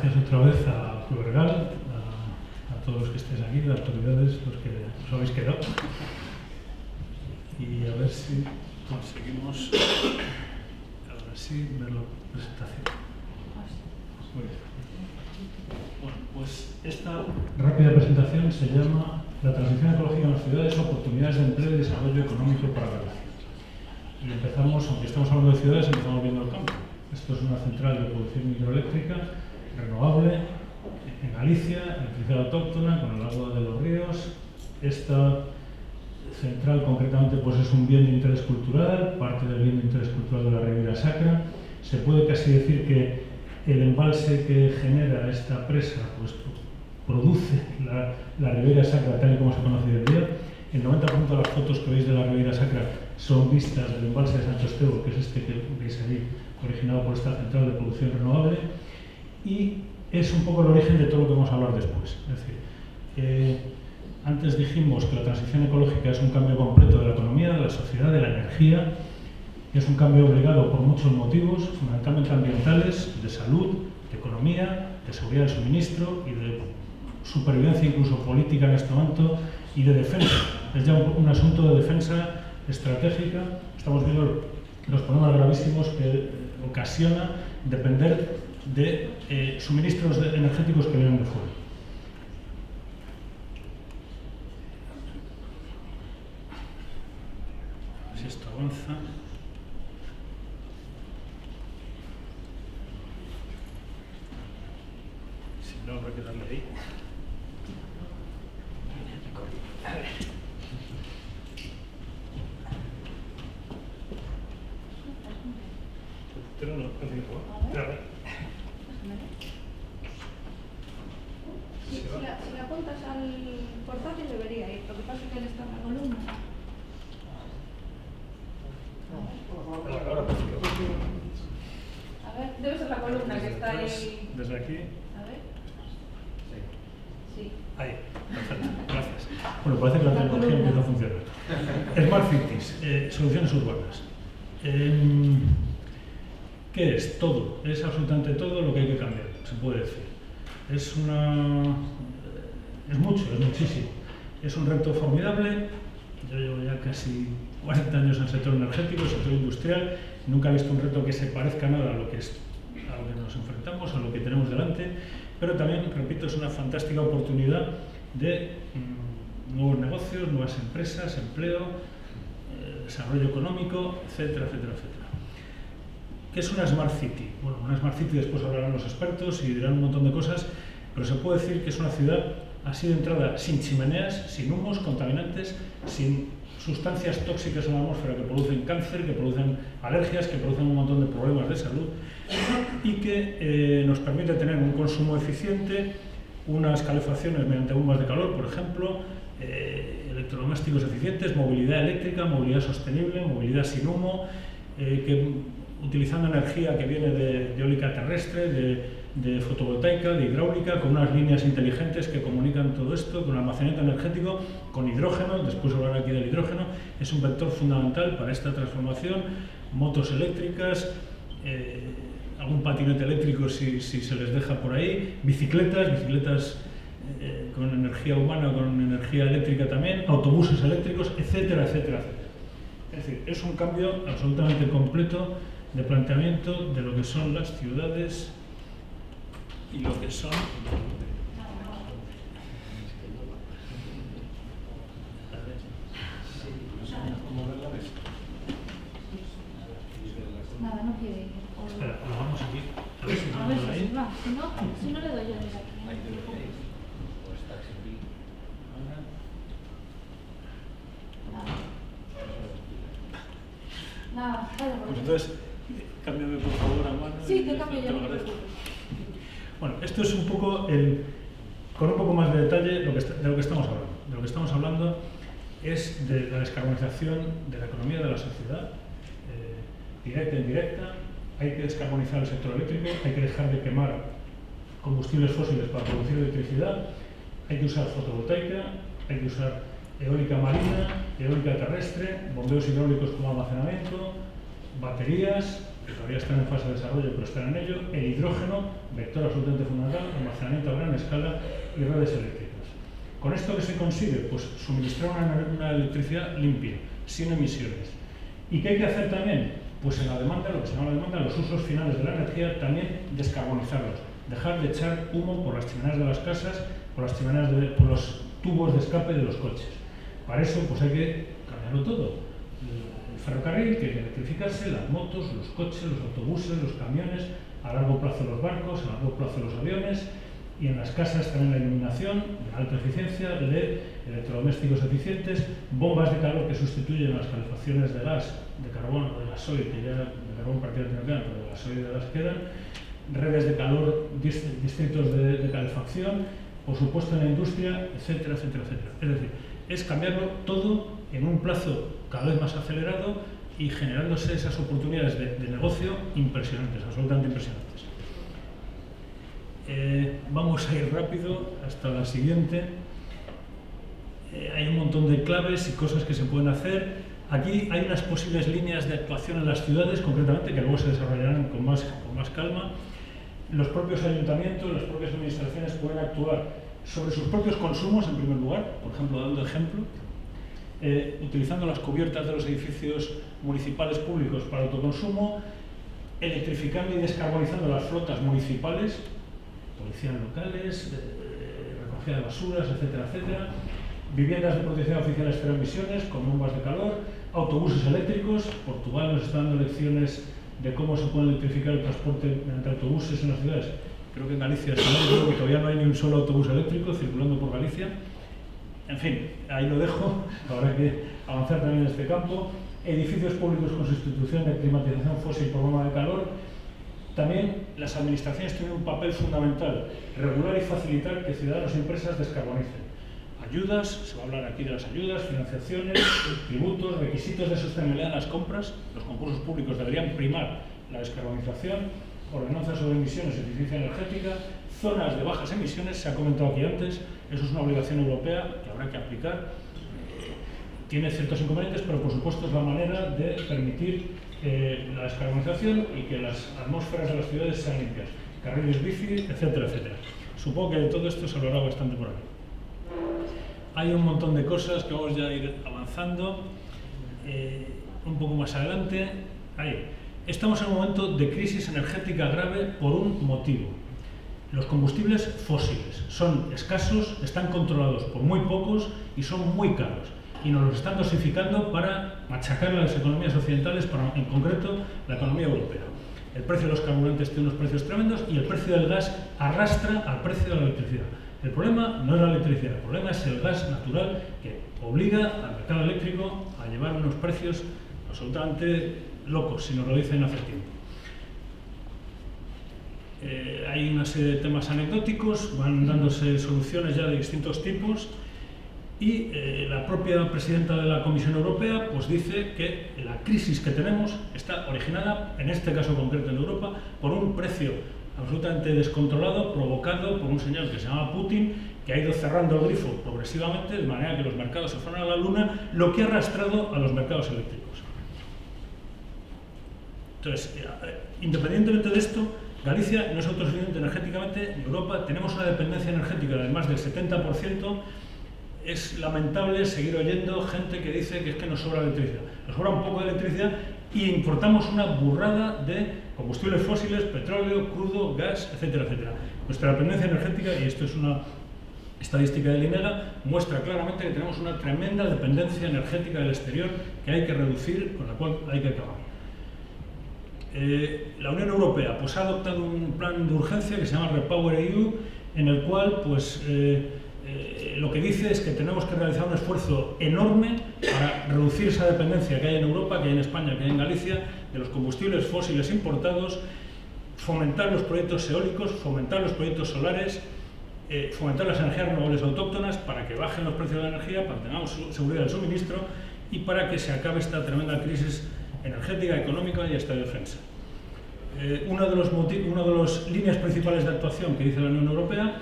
gracias otra vez a Fubergal, a todos los que estéis aquí, las autoridades, los que os habéis quedado. Y a ver si conseguimos ahora sí ver la presentación. Muy bien. Bueno, pues esta rápida presentación se llama La transición ecológica en las ciudades, oportunidades de empleo y desarrollo económico para Galicia. Y empezamos, aunque estamos hablando de ciudades, empezamos viendo el campo. Esto es una central de producción hidroeléctrica renovable en Galicia, electricidad autóctona, con el agua de los ríos. Esta central concretamente pues es un bien de interés cultural, parte del bien de interés cultural de la Ribeira Sacra. Se puede casi decir que el embalse que genera esta presa pues, produce la Ribeira Sacra tal y como se conoce hoy en día. El 90% de las fotos que veis de la Ribeira Sacra son vistas del embalse de Sancho Estevo, que es este que veis ahí, originado por esta central de producción renovable, y es un poco el origen de todo lo que vamos a hablar después. Es decir, antes dijimos que la transición ecológica es un cambio completo de la economía, de la sociedad, de la energía. Es un cambio obligado por muchos motivos, fundamentalmente ambientales, de salud, de economía, de seguridad del suministro y de supervivencia incluso política en este momento y de defensa. Es ya un asunto de defensa estratégica. Estamos viendo los problemas gravísimos que ocasiona depender de suministros energéticos que vienen de fuera. Si esto avanza. Si no, habrá que darle ahí. A ver. Pero no, Si la apuntas al portátil debería ir, lo que pasa es que él está en la columna. A ver, debe ser la columna que está ahí. Desde aquí. A ver. Sí. Ahí, perfecto, gracias. Bueno, parece que la tecnología empieza a funcionar. Smart Cities, soluciones urbanas. ¿Qué es? Todo, es absolutamente todo lo que hay que cambiar, se puede decir. Es mucho, es muchísimo. Es un reto formidable. Yo llevo ya casi 40 años en el sector energético, el sector industrial. Nunca he visto un reto que se parezca nada a lo que nos enfrentamos, a lo que tenemos delante. Pero también, repito, es una fantástica oportunidad de nuevos negocios, nuevas empresas, empleo, desarrollo económico, etcétera, etcétera, etcétera. ¿Qué es una Smart City? Bueno, una Smart City después hablarán los expertos y dirán un montón de cosas, pero se puede decir que es una ciudad así de entrada sin chimeneas, sin humos contaminantes, sin sustancias tóxicas en la atmósfera que producen cáncer, que producen alergias, que producen un montón de problemas de salud y que nos permite tener un consumo eficiente, unas calefacciones mediante bombas de calor, por ejemplo, electrodomésticos eficientes, movilidad eléctrica, movilidad sostenible, movilidad sin humo, utilizando energía que viene de eólica terrestre, de fotovoltaica, de hidráulica, con unas líneas inteligentes que comunican todo esto, con almacenamiento energético, con hidrógeno, después hablaré aquí del hidrógeno, es un vector fundamental para esta transformación, motos eléctricas, algún patinete eléctrico si se les deja por ahí, bicicletas con energía humana, con energía eléctrica también, autobuses eléctricos, etcétera, etcétera, etcétera. Es decir, es un cambio absolutamente completo de planteamiento de lo que son las ciudades y lo que son... Nada, no quiere ir. Espera, lo vamos aquí. A ver si A ver si va. Si no le doy yo desde aquí. Nada, vaya por Pues entonces, cámbiame por favor a mano. Sí, te cambio te yo. lo agradezco. Bueno, esto es un poco con un poco más de detalle de lo que estamos hablando. De lo que estamos hablando es de la descarbonización de la economía, de la sociedad, directa e indirecta. Hay que descarbonizar el sector eléctrico, hay que dejar de quemar combustibles fósiles para producir electricidad, hay que usar fotovoltaica, hay que usar eólica marina, eólica terrestre, bombeos hidráulicos como almacenamiento, baterías, que todavía están en fase de desarrollo, pero están en ello, el hidrógeno, vector absolutamente fundamental, almacenamiento a gran escala y redes eléctricas. ¿Con esto qué se consigue? Pues suministrar una electricidad limpia, sin emisiones. ¿Y qué hay que hacer también? Pues en la demanda, lo que se llama la demanda, los usos finales de la energía, también descarbonizarlos. Dejar de echar humo por las chimeneas de las casas, por los tubos de escape de los coches. Para eso pues hay que cambiarlo todo. El ferrocarril tiene que electrificarse, las motos, los coches, los autobuses, los camiones, a largo plazo los barcos, a largo plazo los aviones, y en las casas también la iluminación de alta eficiencia, LED, electrodomésticos eficientes, bombas de calor que sustituyen las calefacciones de gas, de carbón o de gasoil, que ya de carbón prácticamente no quedan, pero de gasoil y de gas quedan, redes de calor, distritos de calefacción, por supuesto en la industria, etcétera, etcétera, etcétera. Es decir, es cambiarlo todo en un plazo cada vez más acelerado y generándose esas oportunidades de negocio impresionantes, absolutamente impresionantes. Vamos a ir rápido hasta la siguiente. Hay un montón de claves y cosas que se pueden hacer. Aquí hay unas posibles líneas de actuación en las ciudades, concretamente, que luego se desarrollarán con más calma. Los propios ayuntamientos, las propias administraciones pueden actuar sobre sus propios consumos, en primer lugar, por ejemplo, dando ejemplo, utilizando las cubiertas de los edificios municipales públicos para autoconsumo, electrificando y descarbonizando las flotas municipales, policías locales, recogida de basuras, etcétera, etcétera, viviendas de protección oficiales cero emisiones con bombas de calor, autobuses eléctricos. Portugal nos está dando lecciones de cómo se puede electrificar el transporte mediante autobuses en las ciudades. Creo que en Galicia creo que todavía no hay ni un solo autobús eléctrico circulando por Galicia. En fin, ahí lo dejo, habrá que avanzar también en este campo. Edificios públicos con sustitución de climatización fósil por bomba de calor. También las administraciones tienen un papel fundamental, regular y facilitar que ciudadanos y empresas descarbonicen. Ayudas, se va a hablar aquí de las ayudas, financiaciones, tributos, requisitos de sostenibilidad en las compras. Los concursos públicos deberían primar la descarbonización, ordenanzas sobre emisiones y eficiencia energética, zonas de bajas emisiones, se ha comentado aquí antes, eso es una obligación europea que habrá que aplicar. Tiene ciertos inconvenientes, pero por supuesto es la manera de permitir la descarbonización y que las atmósferas de las ciudades sean limpias. Carriles bici, etcétera, etcétera. Supongo que de todo esto se hablará bastante por aquí. Hay un montón de cosas que vamos ya a ir avanzando. Un poco más adelante. Ahí. Estamos en un momento de crisis energética grave por un motivo. Los combustibles fósiles son escasos, están controlados por muy pocos y son muy caros. Y nos los están dosificando para machacar a las economías occidentales, en concreto la economía europea. El precio de los carburantes tiene unos precios tremendos y el precio del gas arrastra al precio de la electricidad. El problema no es la electricidad, el problema es el gas natural que obliga al mercado eléctrico a llevar unos precios absolutamente locos, si nos lo dicen hace tiempo. Hay una serie de temas anecdóticos, van dándose soluciones ya de distintos tipos. Y la propia presidenta de la Comisión Europea pues dice que la crisis que tenemos está originada, en este caso concreto en Europa, por un precio absolutamente descontrolado, provocado por un señor que se llama Putin, que ha ido cerrando el grifo progresivamente, de manera que los mercados se fueron a la luna, lo que ha arrastrado a los mercados eléctricos. Entonces, independientemente de esto, Galicia no es autosuficiente energéticamente. En Europa tenemos una dependencia energética de más del 70%. Es lamentable seguir oyendo gente que dice que es que nos sobra electricidad. Nos sobra un poco de electricidad y importamos una burrada de combustibles fósiles, petróleo, crudo, gas, etcétera, etcétera. Nuestra dependencia energética, y esto es una estadística del INEGA, muestra claramente que tenemos una tremenda dependencia energética del exterior que hay que reducir, con la cual hay que acabar. La Unión Europea pues, ha adoptado un plan de urgencia que se llama REPowerEU, en el cual pues, lo que dice es que tenemos que realizar un esfuerzo enorme para reducir esa dependencia que hay en Europa, que hay en España, que hay en Galicia, de los combustibles fósiles importados, fomentar los proyectos eólicos, fomentar los proyectos solares, fomentar las energías renovables autóctonas para que bajen los precios de la energía, para que tengamos seguridad del suministro y para que se acabe esta tremenda crisis energética, económica y hasta de defensa. Una de las líneas principales de actuación que dice la Unión Europea,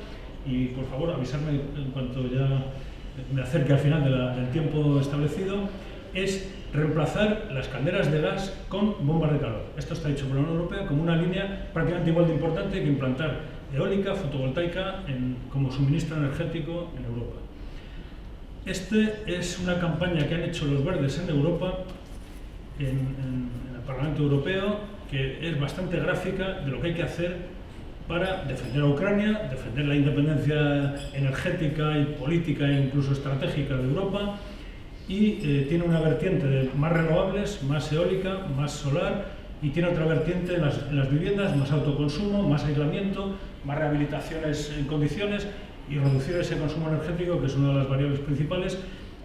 y por favor avisarme en cuanto ya me acerque al final del tiempo establecido, es reemplazar las calderas de gas con bombas de calor. Esto está dicho por la Unión Europea como una línea prácticamente igual de importante que implantar eólica, fotovoltaica como suministro energético en Europa. Este es una campaña que han hecho los verdes en Europa, en el Parlamento Europeo, que es bastante gráfica de lo que hay que hacer para defender a Ucrania, defender la independencia energética y política e incluso estratégica de Europa, y tiene una vertiente de más renovables, más eólica, más solar, y tiene otra vertiente en las viviendas, más autoconsumo, más aislamiento, más rehabilitaciones en condiciones y reducir ese consumo energético, que es una de las variables principales,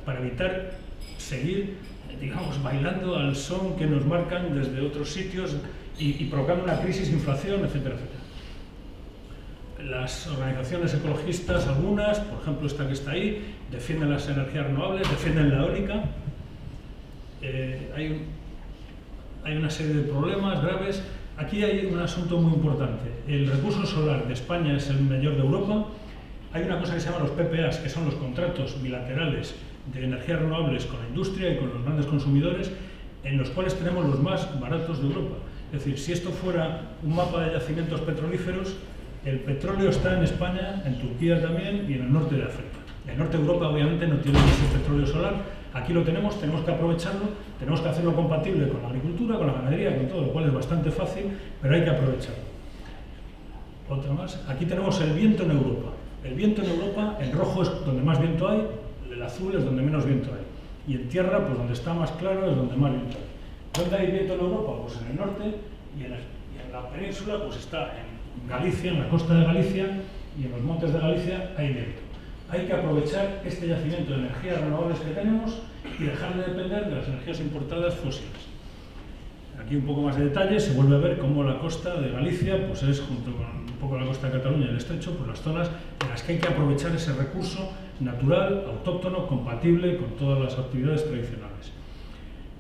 para evitar seguir, digamos, bailando al son que nos marcan desde otros sitios y provocando una crisis, inflación, etcétera, etcétera. Las organizaciones ecologistas, algunas, por ejemplo esta que está ahí, defienden las energías renovables, defienden la eólica. Hay una serie de problemas graves. Aquí hay un asunto muy importante. El recurso solar de España es el mayor de Europa. Hay una cosa que se llama los PPAs, que son los contratos bilaterales de energías renovables con la industria y con los grandes consumidores, en los cuales tenemos los más baratos de Europa. Es decir, si esto fuera un mapa de yacimientos petrolíferos, el petróleo está en España, en Turquía también y en el norte de África. El norte de Europa obviamente no tiene ese petróleo solar. Aquí lo tenemos que aprovecharlo, tenemos que hacerlo compatible con la agricultura, con la ganadería, con todo, lo cual es bastante fácil, pero hay que aprovecharlo. Otra más. Aquí tenemos el viento en Europa. El viento en Europa, en rojo es donde más viento hay, el azul es donde menos viento hay. Y en tierra, pues donde está más claro es donde más viento hay. ¿Dónde hay viento en Europa? Pues en el norte, y en la península pues está en Galicia, en la costa de Galicia y en los montes de Galicia hay viento. Hay que aprovechar este yacimiento de energías renovables que tenemos y dejar de depender de las energías importadas fósiles. Aquí un poco más de detalle, se vuelve a ver cómo la costa de Galicia pues es, junto con un poco la costa de Cataluña y el estrecho, pues las zonas en las que hay que aprovechar ese recurso natural, autóctono, compatible con todas las actividades tradicionales.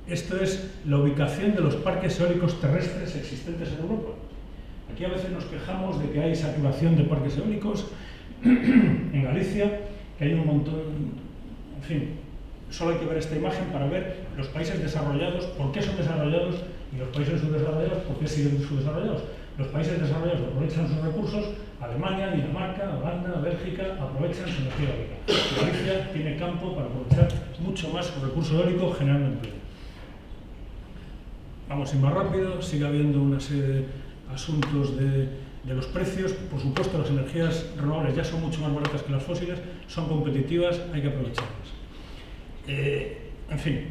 Esto es la ubicación de los parques eólicos terrestres existentes en Europa. Aquí a veces nos quejamos de que hay saturación de parques eólicos en Galicia, que hay un montón, en fin, solo hay que ver esta imagen para ver los países desarrollados, por qué son desarrollados, y los países subdesarrollados, por qué siguen subdesarrollados. Los países desarrollados aprovechan sus recursos, Alemania, Dinamarca, Holanda, Bélgica, aprovechan su energía eólica. Galicia tiene campo para aprovechar mucho más su recurso eólico generando empleo. Vamos a ir más rápido, sigue habiendo una serie de asuntos de los precios. Por supuesto, las energías renovables ya son mucho más baratas que las fósiles, son competitivas, hay que aprovecharlas. En fin,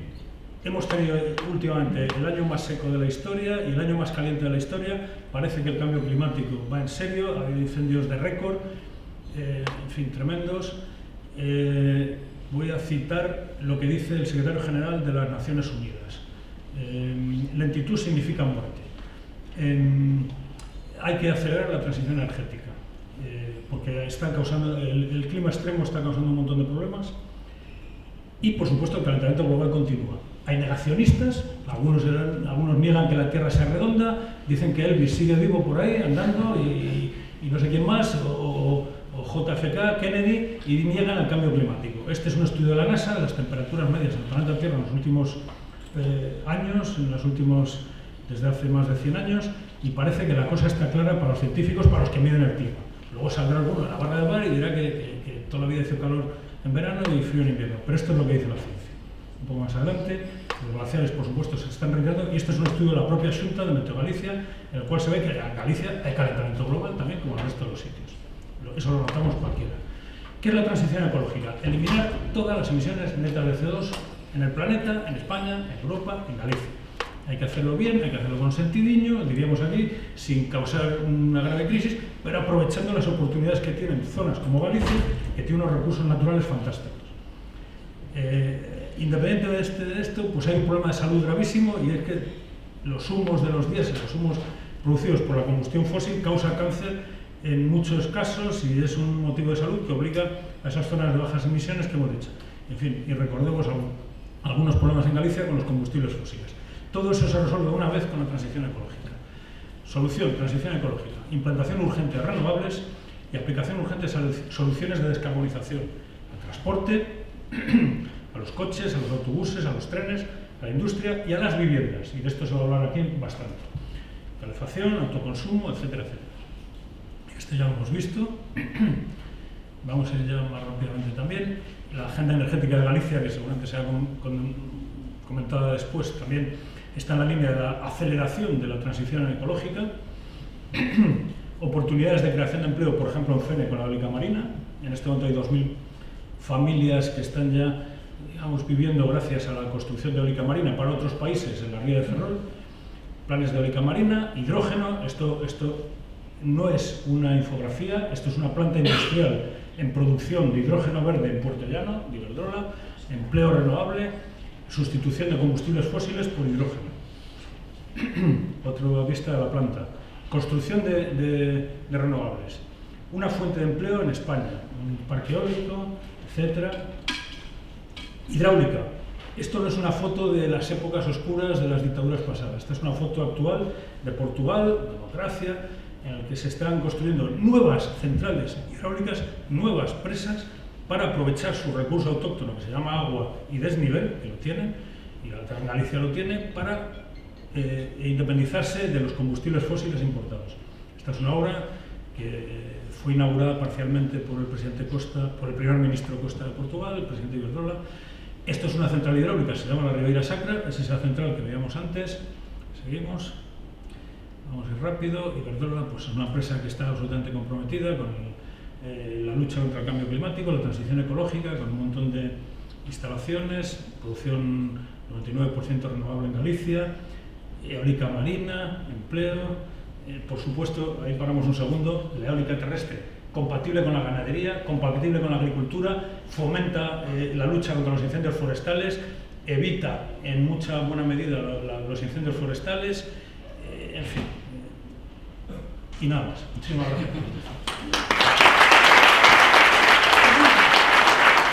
hemos tenido últimamente el año más seco de la historia y el año más caliente de la historia. Parece que el cambio climático va en serio, ha habido incendios de récord, en fin, tremendos. Voy a citar lo que dice el secretario general de las Naciones Unidas. Lentitud significa muerte. Hay que acelerar la transición energética, porque el clima extremo está causando un montón de problemas y, por supuesto, el calentamiento global continúa. Hay negacionistas, algunos niegan que la Tierra sea redonda, dicen que Elvis sigue vivo por ahí, andando, y no sé quién más, o JFK, Kennedy, y niegan el cambio climático. Este es un estudio de la NASA de las temperaturas medias del planeta Tierra en los últimos años, desde hace más de 100 años, y parece que la cosa está clara para los científicos, para los que miden el clima. Luego saldrá alguno en la barra de bar y dirá que toda la vida hizo calor en verano y frío en invierno, pero esto es lo que dice la ciencia. Un poco más adelante, los glaciares, por supuesto, se están retirando, y esto es un estudio de la propia Xunta de Meteo Galicia, en el cual se ve que en Galicia hay calentamiento global también, como en el resto de los sitios. Eso lo notamos cualquiera. ¿Qué es la transición ecológica? Eliminar todas las emisiones netas de CO2 en el planeta, en España, en Europa, en Galicia. Hay que hacerlo bien, hay que hacerlo con sentidiño, diríamos aquí, sin causar una grave crisis, pero aprovechando las oportunidades que tienen zonas como Galicia, que tiene unos recursos naturales fantásticos. Independiente de esto, pues hay un problema de salud gravísimo, y es que los humos de los diésel, los humos producidos por la combustión fósil, causa cáncer en muchos casos, y es un motivo de salud que obliga a esas zonas de bajas emisiones que hemos dicho. En fin, y recordemos algunos problemas en Galicia con los combustibles fósiles. Todo eso se resuelve una vez con la transición ecológica. Solución: transición ecológica, implantación urgente de renovables y aplicación urgente de soluciones de descarbonización al transporte, a los coches, a los autobuses, a los trenes, a la industria y a las viviendas, y de esto se va a hablar aquí bastante. Calefacción, autoconsumo, etcétera, etcétera. Esto ya lo hemos visto. Vamos a ir ya más rápidamente también. La agenda energética de Galicia, que seguramente será comentada después, también está en la línea de la aceleración de la transición ecológica. Oportunidades de creación de empleo, por ejemplo, en Fene con la eólica marina. En este momento hay 2.000 familias que están ya, digamos, viviendo gracias a la construcción de eólica marina para otros países en la ría de Ferrol. Planes de eólica marina, hidrógeno. Esto no es una infografía, esto es una planta industrial en producción de hidrógeno verde en Puerto Llano, de Iberdrola, empleo renovable, sustitución de combustibles fósiles por hidrógeno. Otra vista de la planta. Construcción de renovables. Una fuente de empleo en España, un parque eólico, etc. Hidráulica. Esto no es una foto de las épocas oscuras de las dictaduras pasadas. Esta es una foto actual de Portugal, democracia, en el que se están construyendo nuevas centrales hidráulicas, nuevas presas, para aprovechar su recurso autóctono, que se llama agua y desnivel, que lo tienen, y la Gran Galicia lo tiene, para independizarse de los combustibles fósiles importados. Esta es una obra que fue inaugurada parcialmente por el presidente Costa, por el primer ministro Costa de Portugal, el presidente Iberdrola. Esto es una central hidráulica, se llama la Ribeira Sacra, es esa central que veíamos antes. Seguimos. Vamos a ir rápido. Iberdrola pues, es una empresa que está absolutamente comprometida con la lucha contra el cambio climático, la transición ecológica, con un montón de instalaciones, producción 99% renovable en Galicia, eólica marina, empleo, por supuesto, ahí paramos un segundo, la eólica terrestre, compatible con la ganadería, compatible con la agricultura, fomenta la lucha contra los incendios forestales, evita en mucha buena medida los incendios forestales, en fin. Y nada más. Muchísimas gracias.